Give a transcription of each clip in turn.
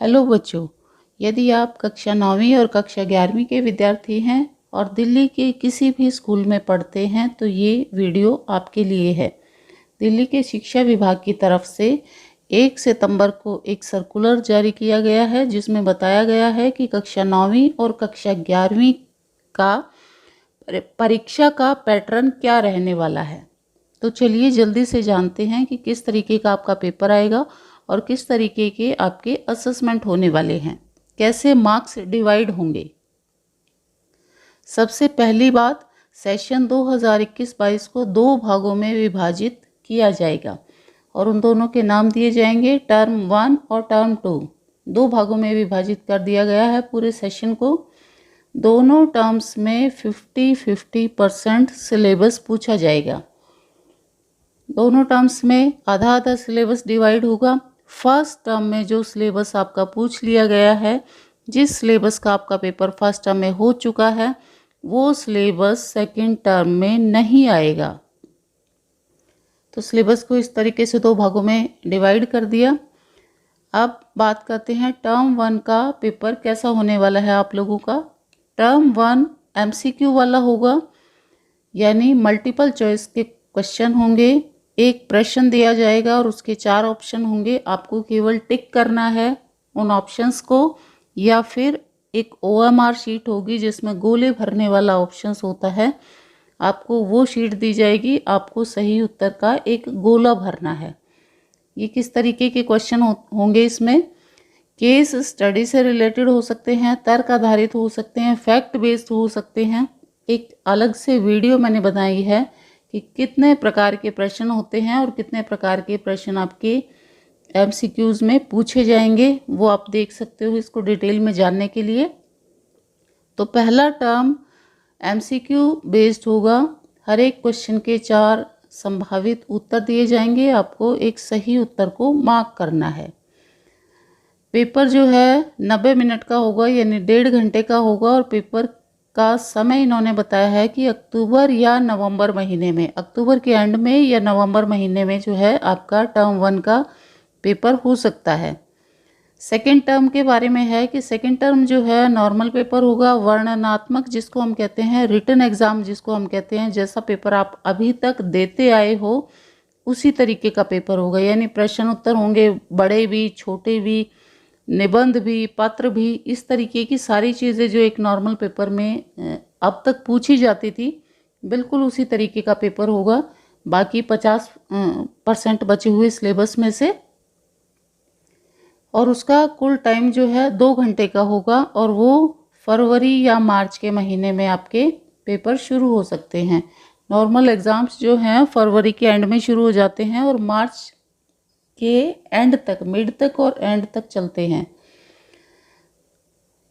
Hello बच्चों, यदि आप कक्षा 9वीं और कक्षा 11वीं के विद्यार्थी हैं और दिल्ली के किसी भी स्कूल में पढ़ते हैं तो ये वीडियो आपके लिए है। दिल्ली के शिक्षा विभाग की तरफ से 1 सितंबर को एक सर्कुलर जारी किया गया है जिसमें बताया गया है कि कक्षा 9वीं और कक्षा 11वीं का परीक्षा का पैटर्न क्या रहने वाला है। तो चलिए जल्दी से जानते हैं कि किस तरीके का आपका पेपर आएगा और किस तरीके के आपके असेसमेंट होने वाले हैं, कैसे मार्क्स डिवाइड होंगे। सबसे पहली बात, सेशन 2021-22 को 2 भागों में विभाजित किया जाएगा और उन दोनों के नाम दिए जाएंगे टर्म 1 और टर्म 2। 2 भागों में विभाजित कर दिया गया है पूरे सेशन को। दोनों टर्म्स में 50-50% सिलेबस पूछा जाएगा। दोनों टर्म्स में आधा आधा सिलेबस डिवाइड होगा। फर्स्ट टर्म में जो सिलेबस आपका पूछ लिया गया है, जिस सिलेबस का आपका पेपर फर्स्ट टर्म में हो चुका है, वो सिलेबस सेकंड टर्म में नहीं आएगा। तो सिलेबस को इस तरीके से 2 भागों में डिवाइड कर दिया। अब बात करते हैं टर्म 1 का पेपर कैसा होने वाला है आप लोगों का। टर्म 1 MCQ वाला होगा, यानी मल्टीपल चॉइस के क्वेश्चन होंगे। एक प्रश्न दिया जाएगा और उसके 4 ऑप्शन होंगे। आपको केवल टिक करना है उन ऑप्शंस को, या फिर एक OMR शीट होगी जिसमें गोले भरने वाला ऑप्शंस होता है, आपको वो शीट दी जाएगी। आपको सही उत्तर का एक गोला भरना है। ये किस तरीके के क्वेश्चन होंगे इसमें? केस स्टडी से रिलेटेड हो सकते हैं, तर्क आधारित हो सकते हैं, फैक्ट बेस्ड हो सकते हैं। एक अलग से वीडियो मैंने बनाई है कि कितने प्रकार के प्रश्न होते हैं और कितने प्रकार के प्रश्न आपके MCQs में पूछे जाएंगे, वो आप देख सकते हो इसको डिटेल में जानने के लिए। तो पहला टर्म MCQ बेस्ड होगा। हर एक क्वेश्चन के 4 संभावित उत्तर दिए जाएंगे। आपको एक सही उत्तर को मार्क करना है। पेपर जो है 90 मिनट का होगा, यानी 1.5 घंटे का होगा। और पेपर का समय इन्होंने बताया है कि अक्टूबर या नवंबर महीने में, अक्टूबर के एंड में या नवंबर महीने में जो है आपका टर्म 1 का पेपर हो सकता है। सेकेंड टर्म के बारे में है कि सेकेंड टर्म जो है नॉर्मल पेपर होगा, वर्णनात्मक जिसको हम कहते हैं, रिटन एग्ज़ाम जिसको हम कहते हैं। जैसा पेपर आप अभी तक देते आए हो उसी तरीके का पेपर होगा, यानी प्रश्न उत्तर होंगे, बड़े भी छोटे भी, निबंध भी, पत्र भी, इस तरीके की सारी चीज़ें जो एक नॉर्मल पेपर में अब तक पूछी जाती थी, बिल्कुल उसी तरीके का पेपर होगा। बाकी 50% बचे हुए सिलेबस में से। और उसका कुल टाइम जो है 2 घंटे का होगा और वो फरवरी या मार्च के महीने में आपके पेपर शुरू हो सकते हैं। नॉर्मल एग्ज़ाम्स जो हैं फरवरी के एंड में शुरू हो जाते हैं और मार्च के एंड तक, मिड तक और एंड तक चलते हैं।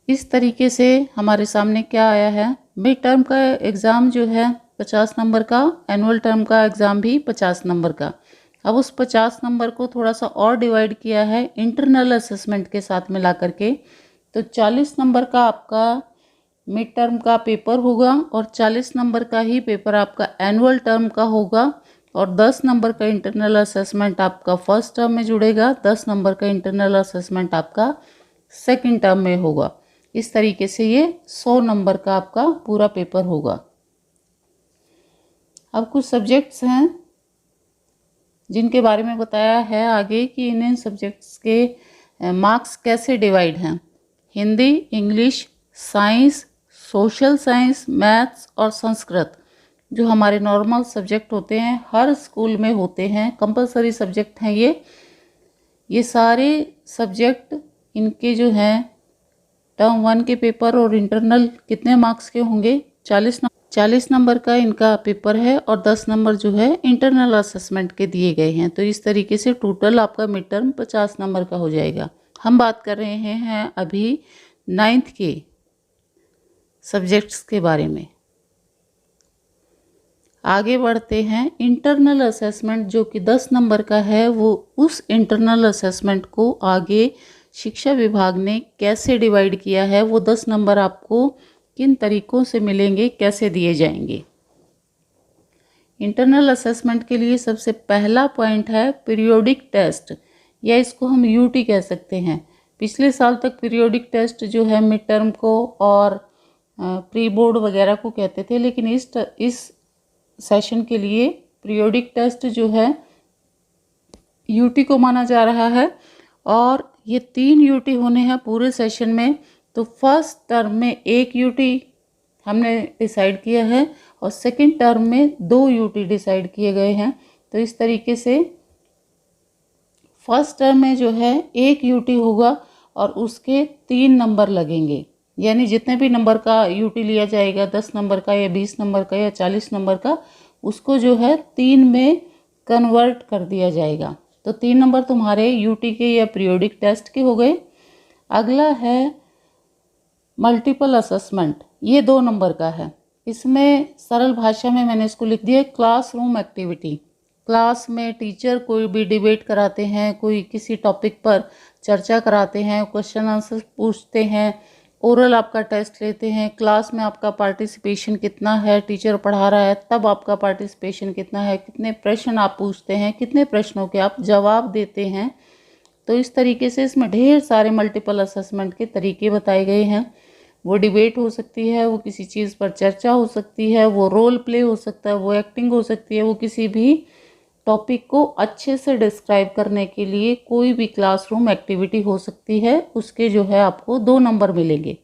इस तरीके से हमारे सामने क्या आया है, मिड टर्म का एग्ज़ाम जो है 50 नंबर का, एनुअल टर्म का एग्ज़ाम भी 50 नंबर का। अब उस 50 नंबर को थोड़ा सा और डिवाइड किया है इंटरनल असेसमेंट के साथ मिला करके। तो 40 नंबर का आपका मिड टर्म का पेपर होगा और 40 नंबर का ही पेपर आपका एनुअल टर्म का होगा। और 10 नंबर का इंटरनल असेसमेंट आपका फर्स्ट टर्म में जुड़ेगा, 10 नंबर का इंटरनल असेसमेंट आपका सेकंड टर्म में होगा। इस तरीके से ये 100 नंबर का आपका पूरा पेपर होगा। अब कुछ सब्जेक्ट्स हैं जिनके बारे में बताया है आगे कि इन सब्जेक्ट्स के मार्क्स कैसे डिवाइड हैं। Hindi, English, science, social science, maths और संस्कृत जो हमारे नॉर्मल सब्जेक्ट होते हैं, हर स्कूल में होते हैं, कंपलसरी सब्जेक्ट हैं ये सारे सब्जेक्ट। इनके जो हैं टर्म 1 के पेपर और इंटरनल कितने मार्क्स के होंगे? 40 नंबर का इनका पेपर है और 10 नंबर जो है इंटरनल असेसमेंट के दिए गए हैं। तो इस तरीके से टोटल आपका मिड टर्म 50 नंबर का हो जाएगा। हम बात कर रहे हैं अभी 9th के सब्जेक्ट्स के बारे में। आगे बढ़ते हैं। इंटरनल असेसमेंट जो कि 10 नंबर का है, वो उस इंटरनल असेसमेंट को आगे शिक्षा विभाग ने कैसे डिवाइड किया है, वो 10 नंबर आपको किन तरीकों से मिलेंगे, कैसे दिए जाएंगे। इंटरनल असेसमेंट के लिए सबसे पहला पॉइंट है पीरियोडिक टेस्ट, या इसको हम UT कह सकते हैं। पिछले साल तक पीरियोडिक टेस्ट जो है मिड टर्म को और प्री बोर्ड वगैरह को कहते थे, लेकिन इस सेशन के लिए पीरियोडिक टेस्ट जो है यूटी को माना जा रहा है। और ये 3 यूटी होने हैं पूरे सेशन में। तो फर्स्ट टर्म में 1 यूटी हमने डिसाइड किया है और सेकंड टर्म में 2 यूटी डिसाइड किए गए हैं। तो इस तरीके से फर्स्ट टर्म में जो है 1 यूटी होगा और उसके 3 नंबर लगेंगे, यानी जितने भी नंबर का यूटी लिया जाएगा, 10 नंबर का या 20 नंबर का या 40 नंबर का, उसको जो है 3 में कन्वर्ट कर दिया जाएगा। तो 3 नंबर तुम्हारे यूटी के या पीरियोडिक टेस्ट के हो गए। अगला है मल्टीपल असेसमेंट, ये 2 नंबर का है। इसमें सरल भाषा में मैंने इसको लिख दिया क्लासरूम एक्टिविटी। क्लास में टीचर कोई भी डिबेट कराते हैं, कोई किसी टॉपिक पर चर्चा कराते हैं, क्वेश्चन आंसर पूछते हैं, ओरल आपका टेस्ट लेते हैं, क्लास में आपका पार्टिसिपेशन कितना है, टीचर पढ़ा रहा है तब आपका पार्टिसिपेशन कितना है, कितने प्रश्न आप पूछते हैं, कितने प्रश्नों के आप जवाब देते हैं। तो इस तरीके से इसमें ढेर सारे मल्टीपल असेसमेंट के तरीके बताए गए हैं। वो डिबेट हो सकती है, वो किसी चीज़ पर चर्चा हो सकती है, वो रोल प्ले हो सकता है, वो एक्टिंग हो सकती है, वो किसी भी टॉपिक को अच्छे से डिस्क्राइब करने के लिए कोई भी क्लासरूम एक्टिविटी हो सकती है। उसके जो है आपको 2 नंबर मिलेंगे,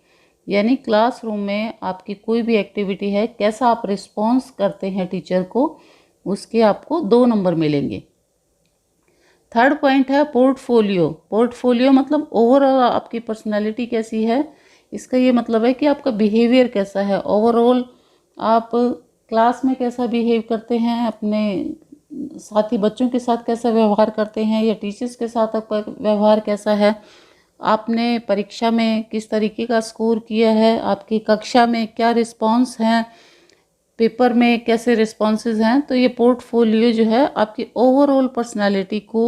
यानी क्लासरूम में आपकी कोई भी एक्टिविटी है, कैसा आप रिस्पॉन्स करते हैं टीचर को, उसके आपको 2 नंबर मिलेंगे। थर्ड पॉइंट है पोर्टफोलियो। पोर्टफोलियो मतलब ओवरऑल आपकी पर्सनैलिटी कैसी है, इसका ये मतलब है कि आपका बिहेवियर कैसा है, ओवरऑल आप क्लास में कैसा बिहेव करते हैं, अपने साथी बच्चों के साथ कैसा व्यवहार करते हैं, या टीचर्स के साथ आपका व्यवहार कैसा है, आपने परीक्षा में किस तरीके का स्कोर किया है, आपकी कक्षा में क्या रिस्पॉन्स हैं, पेपर में कैसे रिस्पॉन्सेज हैं। तो ये पोर्टफोलियो जो है आपकी ओवरऑल पर्सनालिटी को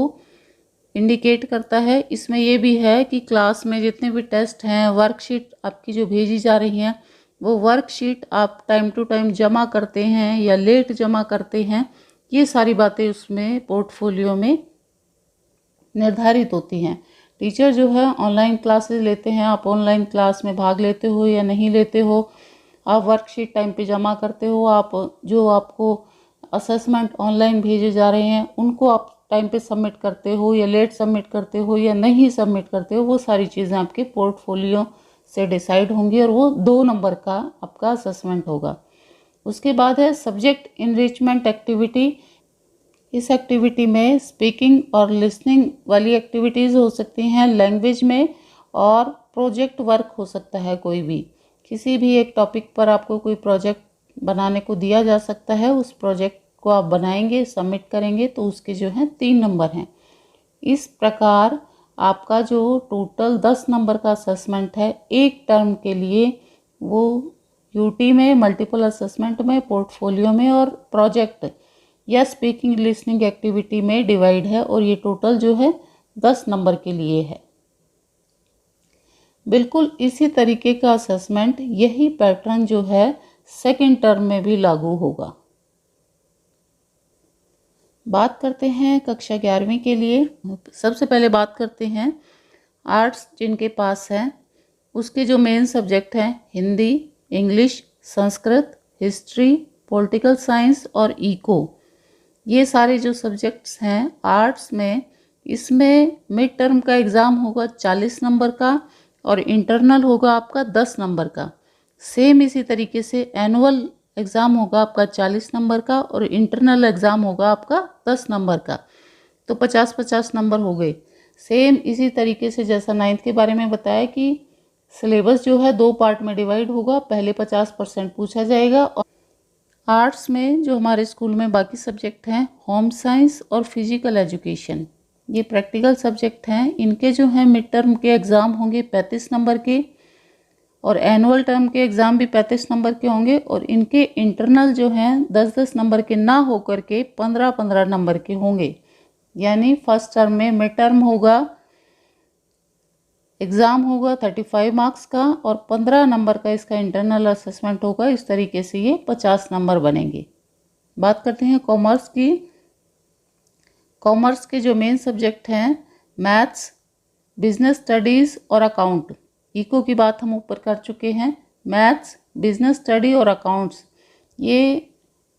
इंडिकेट करता है। इसमें ये भी है कि क्लास में जितने भी टेस्ट हैं, वर्कशीट आपकी जो भेजी जा रही हैं, वो वर्कशीट आप टाइम टू टाइम जमा करते हैं या लेट जमा करते हैं, ये सारी बातें उसमें पोर्टफोलियो में निर्धारित होती हैं। टीचर जो है ऑनलाइन क्लासेस लेते हैं, आप ऑनलाइन क्लास में भाग लेते हो या नहीं लेते हो, आप वर्कशीट टाइम पे जमा करते हो, आप जो आपको असेसमेंट ऑनलाइन भेजे जा रहे हैं उनको आप टाइम पे सबमिट करते हो या लेट सबमिट करते हो या नहीं सबमिट करते हो, वो सारी चीज़ें आपके पोर्टफोलियो से डिसाइड होंगी और वो 2 नंबर का आपका असेसमेंट होगा। उसके बाद है सब्जेक्ट इनरिचमेंट एक्टिविटी। इस एक्टिविटी में स्पीकिंग और लिसनिंग वाली एक्टिविटीज़ हो सकती हैं लैंग्वेज में, और प्रोजेक्ट वर्क हो सकता है कोई भी। किसी भी एक टॉपिक पर आपको कोई प्रोजेक्ट बनाने को दिया जा सकता है, उस प्रोजेक्ट को आप बनाएंगे, सबमिट करेंगे, तो उसके जो हैं 3 नंबर हैं। इस प्रकार आपका जो टोटल 10 नंबर का असेसमेंट है एक टर्म के लिए, वो यूटी में, मल्टीपल असेसमेंट में, पोर्टफोलियो में और प्रोजेक्ट या स्पीकिंग लिसनिंग एक्टिविटी में डिवाइड है, और ये टोटल जो है 10 नंबर के लिए है। बिल्कुल इसी तरीके का असेसमेंट, यही पैटर्न जो है सेकंड टर्म में भी लागू होगा। बात करते हैं कक्षा 11वीं के लिए। सबसे पहले बात करते हैं आर्ट्स जिनके पास है, उसके जो मेन सब्जेक्ट हैं Hindi, English, Sanskrit, history, political science और इको। ये सारे जो सब्जेक्ट्स हैं आर्ट्स में, इसमें मिड टर्म का एग्ज़ाम होगा 40 नंबर का और इंटरनल होगा आपका 10 नंबर का। सेम इसी तरीके से एनुअल एग्ज़ाम होगा आपका 40 नंबर का और इंटरनल एग्ज़ाम होगा आपका 10 नंबर का। तो 50-50 नंबर हो गए। सेम इसी तरीके से जैसा 9th के बारे में बताया कि सिलेबस जो है 2 पार्ट में डिवाइड होगा, पहले 50% पूछा जाएगा। और आर्ट्स में जो हमारे स्कूल में बाकी सब्जेक्ट हैं, होम साइंस और फिजिकल एजुकेशन, ये प्रैक्टिकल सब्जेक्ट हैं। इनके जो हैं मिड टर्म के एग्ज़ाम होंगे 35 नंबर के, और एनुअल टर्म के एग्ज़ाम भी 35 नंबर के होंगे, और इनके इंटरनल जो हैं 10-10 नंबर के ना होकर के 15-15 नंबर के होंगे। यानी फर्स्ट टर्म में मिड टर्म होगा, एग्ज़ाम होगा 35 मार्क्स का और 15 नंबर का इसका इंटरनल असेसमेंट होगा। इस तरीके से ये 50 नंबर बनेंगे। बात करते हैं कॉमर्स की। कॉमर्स के जो मेन सब्जेक्ट हैं मैथ्स, बिजनेस स्टडीज़ और अकाउंट, इको की बात हम ऊपर कर चुके हैं। मैथ्स, बिजनेस स्टडी और अकाउंट्स ये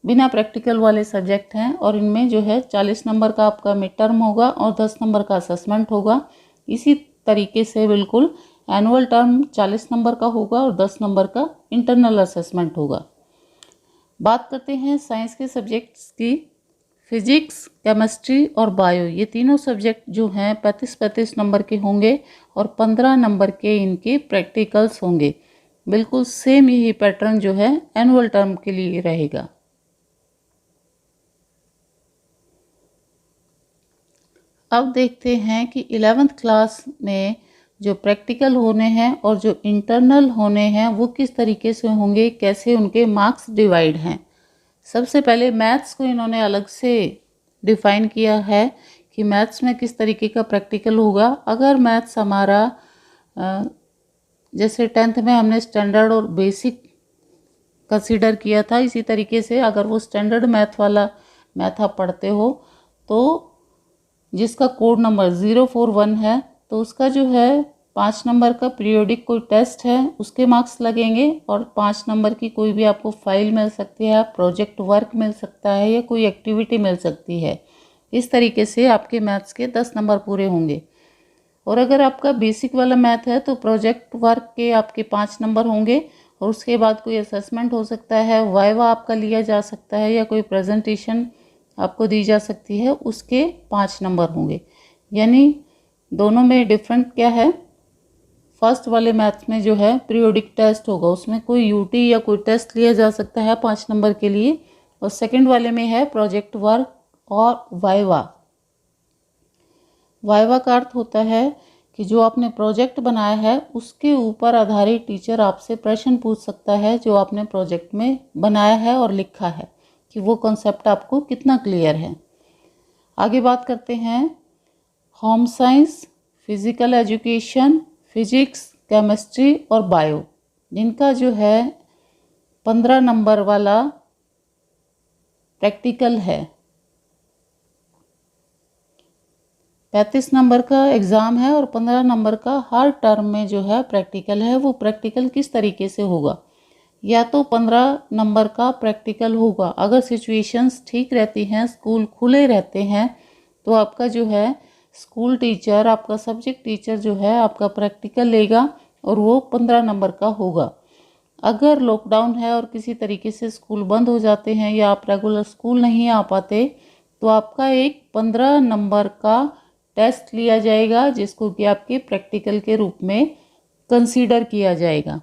बिना प्रैक्टिकल वाले सब्जेक्ट हैं और इनमें जो है 40 नंबर का आपका मिड टर्म होगा और 10 नंबर का असेसमेंट होगा। इसी तरीके से बिल्कुल एनुअल टर्म 40 नंबर का होगा और 10 नंबर का इंटरनल असेसमेंट होगा। बात करते हैं साइंस के सब्जेक्ट्स की। फिजिक्स, केमिस्ट्री और बायो, ये तीनों सब्जेक्ट जो हैं 35-35 नंबर के होंगे और 15 नंबर के इनके प्रैक्टिकल्स होंगे। बिल्कुल सेम यही पैटर्न जो है एनुअल टर्म के लिए रहेगा। अब देखते हैं कि 11th क्लास में जो प्रैक्टिकल होने हैं और जो इंटरनल होने हैं वो किस तरीके से होंगे, कैसे उनके मार्क्स डिवाइड हैं। सबसे पहले मैथ्स को इन्होंने अलग से डिफ़ाइन किया है कि मैथ्स में किस तरीके का प्रैक्टिकल होगा। अगर मैथ्स हमारा जैसे 10th में हमने स्टैंडर्ड और बेसिक कंसीडर किया था, इसी तरीके से अगर वो स्टैंडर्ड मैथ वाला मैथ आप पढ़ते हो तो जिसका कोड नंबर 041 है तो उसका जो है 5 नंबर का पीरियोडिक कोई टेस्ट है उसके मार्क्स लगेंगे और 5 नंबर की कोई भी आपको फाइल मिल सकती है, प्रोजेक्ट वर्क मिल सकता है या कोई एक्टिविटी मिल सकती है। इस तरीके से आपके मैथ्स के 10 नंबर पूरे होंगे। और अगर आपका बेसिक वाला मैथ है तो प्रोजेक्ट वर्क के आपके 5 नंबर होंगे और उसके बाद कोई असेसमेंट हो सकता है, वाइवा आपका लिया जा सकता है या कोई प्रेजेंटेशन आपको दी जा सकती है, उसके 5 नंबर होंगे। यानी दोनों में डिफरेंट क्या है, फर्स्ट वाले मैथ्स में जो है पीरियोडिक टेस्ट होगा, उसमें कोई यूटी या कोई टेस्ट लिया जा सकता है 5 नंबर के लिए, और सेकंड वाले में है प्रोजेक्ट वर्क और वाइवा। वाइवा का अर्थ होता है कि जो आपने प्रोजेक्ट बनाया है उसके ऊपर आधारित टीचर आपसे प्रश्न पूछ सकता है जो आपने प्रोजेक्ट में बनाया है और लिखा है कि वो कॉन्सेप्ट आपको कितना क्लियर है। आगे बात करते हैं home science, physical education, physics, chemistry और बायो, जिनका जो है 15 नंबर वाला प्रैक्टिकल है। 35 नंबर का एग्ज़ाम है और 15 नंबर का हर टर्म में जो है प्रैक्टिकल है। वो प्रैक्टिकल किस तरीके से होगा, या तो 15 नंबर का प्रैक्टिकल होगा अगर सिचुएशंस ठीक रहती हैं, स्कूल खुले रहते हैं, तो आपका जो है स्कूल टीचर, आपका सब्जेक्ट टीचर जो है आपका प्रैक्टिकल लेगा और वो 15 नंबर का होगा। अगर लॉकडाउन है और किसी तरीके से स्कूल बंद हो जाते हैं या आप रेगुलर स्कूल नहीं आ पाते तो आपका एक 15 नंबर का टेस्ट लिया जाएगा जिसको कि आपके प्रैक्टिकल के रूप में कंसीडर किया जाएगा।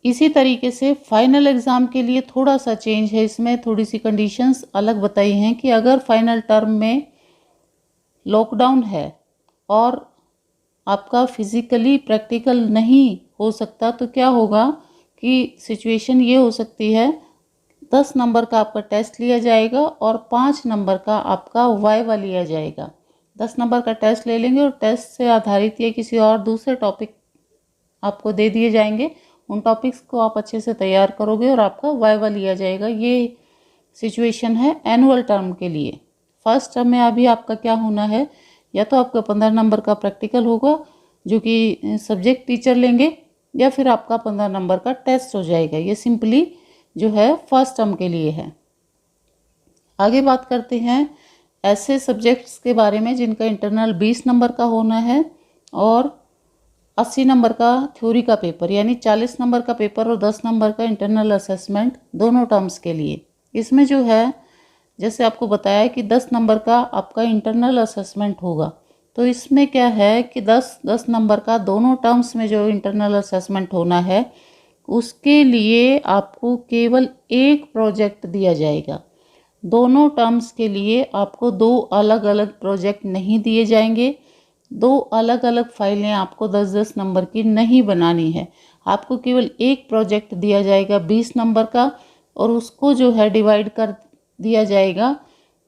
इसी तरीके से फाइनल एग्ज़ाम के लिए थोड़ा सा चेंज है, इसमें थोड़ी सी कंडीशंस अलग बताई हैं कि अगर फाइनल टर्म में लॉकडाउन है और आपका फिज़िकली प्रैक्टिकल नहीं हो सकता तो क्या होगा कि सिचुएशन ये हो सकती है 10 नंबर का आपका टेस्ट लिया जाएगा और 5 नंबर का आपका वाइवा लिया जाएगा। 10 नंबर का टेस्ट ले लेंगे और टेस्ट से आधारित या किसी और दूसरे टॉपिक आपको दे दिए जाएंगे, उन टॉपिक्स को आप अच्छे से तैयार करोगे और आपका वाइवा लिया जाएगा। ये सिचुएशन है एनुअल टर्म के लिए। फर्स्ट टर्म में अभी आपका क्या होना है, या तो आपका 15 नंबर का प्रैक्टिकल होगा जो कि सब्जेक्ट टीचर लेंगे, या फिर आपका 15 नंबर का टेस्ट हो जाएगा। ये सिंपली जो है फर्स्ट टर्म के लिए है। आगे बात करते हैं ऐसे सब्जेक्ट्स के बारे में जिनका इंटरनल 20 नंबर का होना है और 80 नंबर का थ्योरी का पेपर, यानी 40 नंबर का पेपर और 10 नंबर का इंटरनल असेसमेंट दोनों टर्म्स के लिए। इसमें जो है जैसे आपको बताया कि 10 नंबर का आपका इंटरनल असेसमेंट होगा, तो इसमें क्या है कि 10 नंबर का दोनों टर्म्स में जो इंटरनल असेसमेंट होना है उसके लिए आपको केवल एक प्रोजेक्ट दिया जाएगा। दोनों टर्म्स के लिए आपको 2 अलग अलग प्रोजेक्ट नहीं दिए जाएंगे। 2 अलग अलग फाइलें आपको 10-10 नंबर की नहीं बनानी है। आपको केवल एक प्रोजेक्ट दिया जाएगा 20 नंबर का और उसको जो है डिवाइड कर दिया जाएगा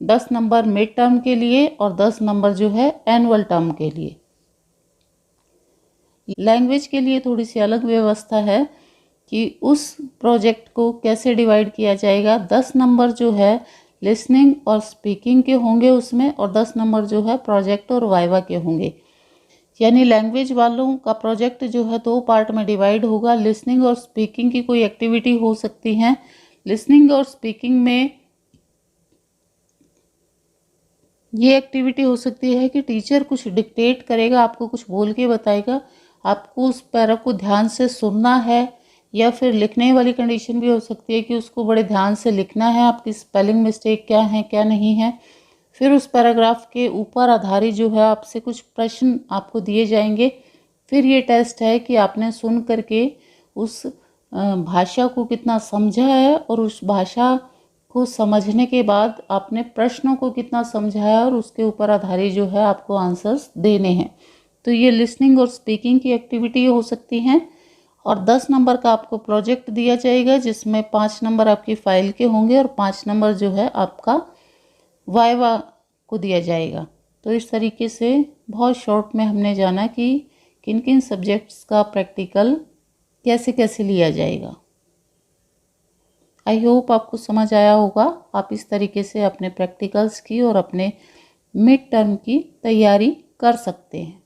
10 नंबर मिड टर्म के लिए और 10 नंबर जो है एनुअल टर्म के लिए। लैंग्वेज के लिए थोड़ी सी अलग व्यवस्था है कि उस प्रोजेक्ट को कैसे डिवाइड किया जाएगा। 10 नंबर जो है लिसनिंग और स्पीकिंग के होंगे उसमें, और 10 नंबर जो है प्रोजेक्ट और वाइवा के होंगे। यानी लैंग्वेज वालों का प्रोजेक्ट जो है 2 पार्ट में डिवाइड होगा। लिसनिंग और स्पीकिंग की कोई एक्टिविटी हो सकती है। लिसनिंग और स्पीकिंग में ये एक्टिविटी हो सकती है कि टीचर कुछ डिक्टेट करेगा, आपको कुछ बोल के बताएगा, आपको उस पैरा को ध्यान से सुनना है, या फिर लिखने वाली कंडीशन भी हो सकती है कि उसको बड़े ध्यान से लिखना है, आपकी स्पेलिंग मिस्टेक क्या है क्या नहीं है। फिर उस पैराग्राफ के ऊपर आधारित जो है आपसे कुछ प्रश्न आपको दिए जाएंगे। फिर ये टेस्ट है कि आपने सुन करके उस भाषा को कितना समझा है, और उस भाषा को समझने के बाद आपने प्रश्नों को कितना समझा है, और उसके ऊपर आधारित जो है आपको आंसर्स देने हैं। तो ये लिसनिंग और स्पीकिंग की एक्टिविटी हो सकती हैं। और 10 नंबर का आपको प्रोजेक्ट दिया जाएगा, जिसमें 5 नंबर आपकी फाइल के होंगे और 5 नंबर जो है आपका वाइवा को दिया जाएगा। तो इस तरीके से बहुत शॉर्ट में हमने जाना कि किन किन सब्जेक्ट्स का प्रैक्टिकल कैसे कैसे लिया जाएगा। आई होप आपको समझ आया होगा। आप इस तरीके से अपने प्रैक्टिकल्स की और अपने मिड टर्म की तैयारी कर सकते हैं।